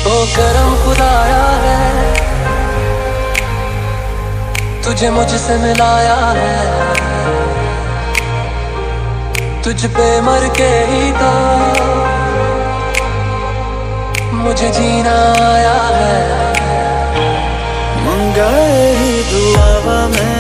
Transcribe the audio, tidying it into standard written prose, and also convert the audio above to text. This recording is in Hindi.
ओ करम खुदाया है, तुझे मुझसे मिलाया है। तुझ पे मर के ही तो मुझे जीना आया है। मंगाए ही दुआवा मैं